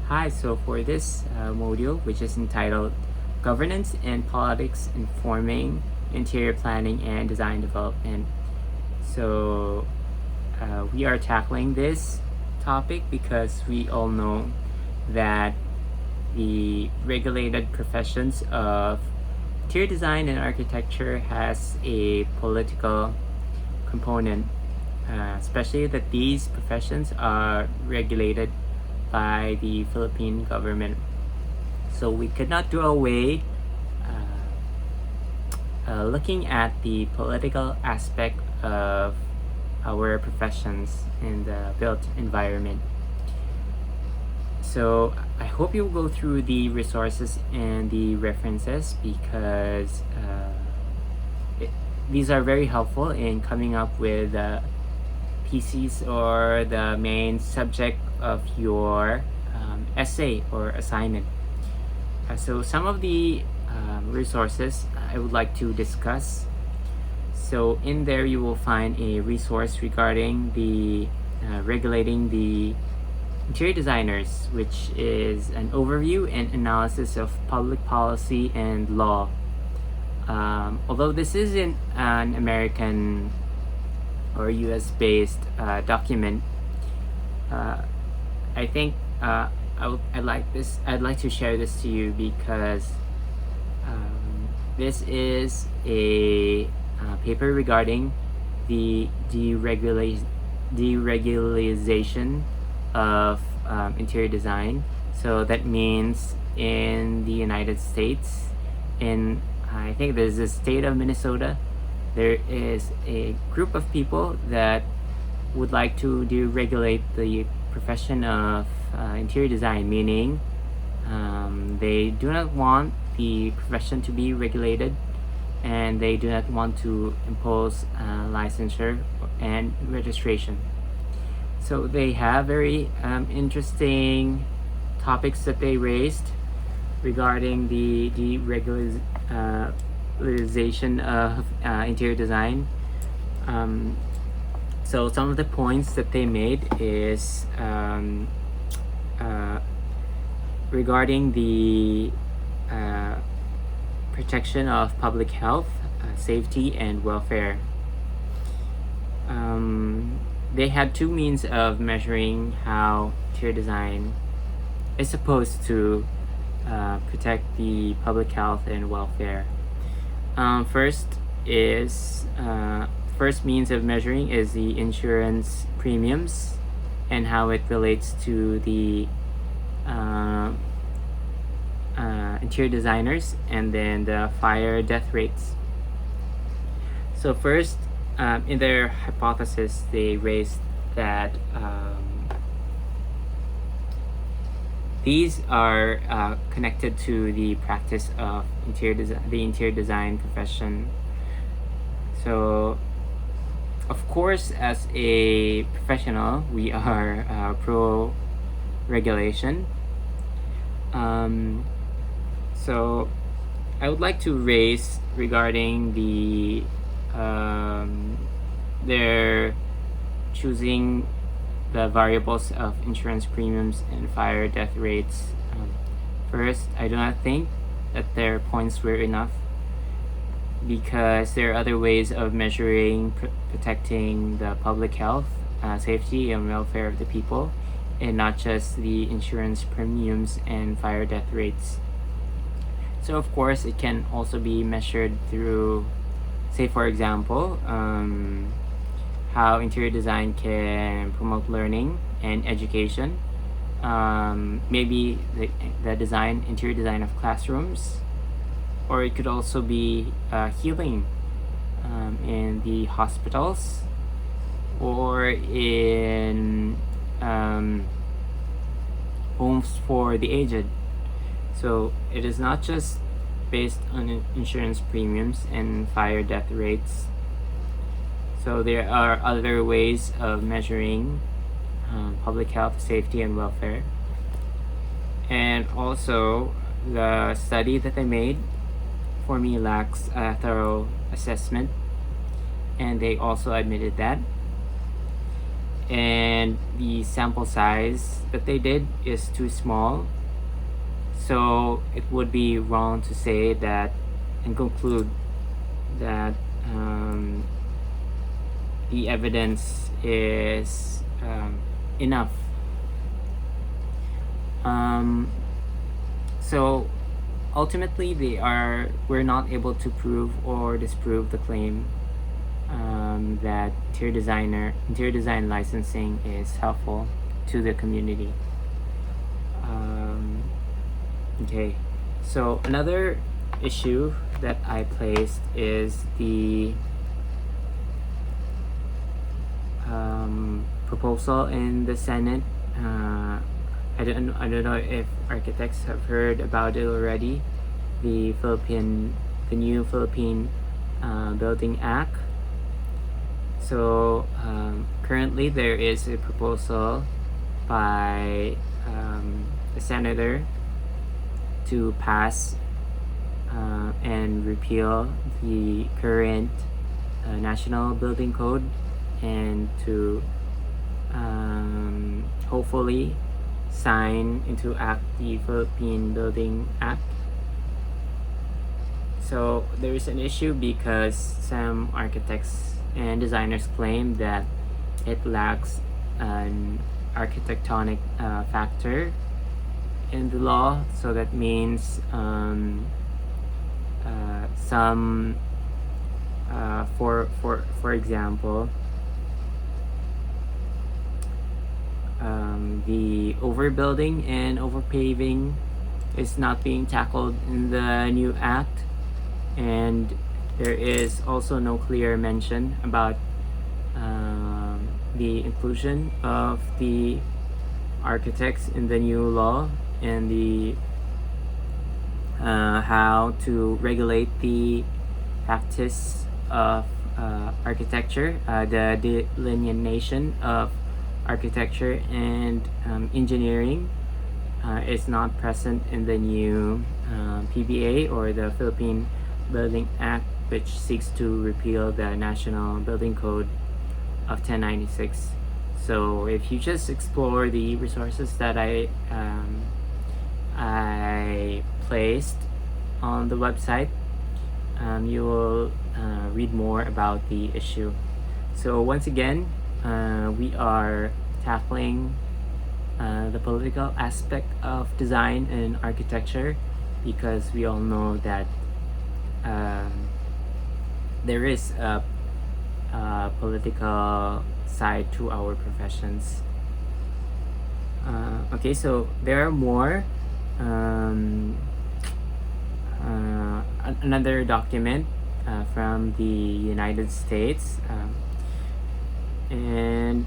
Hi, so for this module, which is entitled Governance and Politics Informing Interior Planning and Design Development. So, we are tackling this topic because we all know that the regulated professions of interior design and architecture has a political component, especially that these professions are regulated by the Philippine government. So we could not do away looking at the political aspect of our professions in the built environment. So I hope you'll go through the resources and the references because these are very helpful in coming up with theses or the main subject of your essay or assignment. So some of the resources I would like to discuss. So in there you will find a resource regarding the regulating the interior designers, which is an overview and analysis of public policy and law. Although this isn't an American or US based document, I think I'd like to share this to you because this is a paper regarding the deregulation of interior design. So that means in the United States, in I think there's the state of Minnesota, there is a group of people that would like to deregulate the profession of interior design, meaning they do not want the profession to be regulated and they do not want to impose licensure and registration. So they have very interesting topics that they raised regarding the deregulation of interior design. So some of the points that they made is regarding the protection of public health, safety, and welfare. They had two means of measuring how interior design is supposed to protect the public health and welfare. First means of measuring is the insurance premiums and how it relates to the interior designers, and then the fire death rates. So first, in their hypothesis, they raised that these are connected to the practice of the interior design profession. So, of course, as a professional, we are pro regulation. So, I would like to raise regarding the they're choosing the variables of insurance premiums and fire death rates. First, I do not think that their points were enough because there are other ways of measuring protecting the public health, safety, and welfare of the people, and not just the insurance premiums and fire death rates. So of course, it can also be measured through, say for example, how interior design can promote learning and education. Maybe the interior design of classrooms, or it could also be healing in the hospitals or in homes for the aged. So it is not just based on insurance premiums and fire death rates. So there are other ways of measuring public health, safety, and welfare. And also, the study that they made for me lacks a thorough assessment, and they also admitted that. and the sample size that they did is too small. So it would be wrong to say that and conclude that the evidence is enough. So ultimately, we're not able to prove or disprove the claim that interior design licensing is helpful to the community. Okay, so another issue that I placed is the proposal in the Senate. I don't know if architects have heard about it already. The new Philippine Building Act. So currently there is a proposal by a senator to pass and repeal the current National Building Code and to hopefully sign into act the Philippine Building Act. So there is an issue because some architects and designers claim that it lacks an architectonic factor in the law. So that means some for example, the overbuilding and overpaving is not being tackled in the new act, and there is also no clear mention about the inclusion of the architects in the new law and the how to regulate the practice of architecture, the delineation of architecture and engineering is not present in the new PBA or the Philippine Building Act, which seeks to repeal the National Building Code of 1096. So if you just explore the resources that I placed on the website, you will read more about the issue. So once again, we are tackling the political aspect of design and architecture because we all know that there is a political side to our professions. Okay, so there are more. Another document from the United States and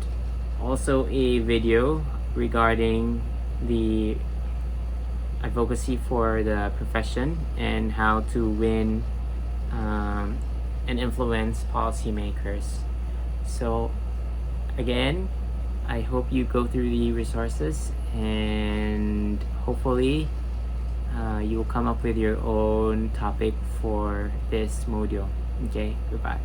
also a video regarding the advocacy for the profession and how to win and influence policymakers. So again, I hope you go through the resources and hopefully you will come up with your own topic for this module. Okay, goodbye.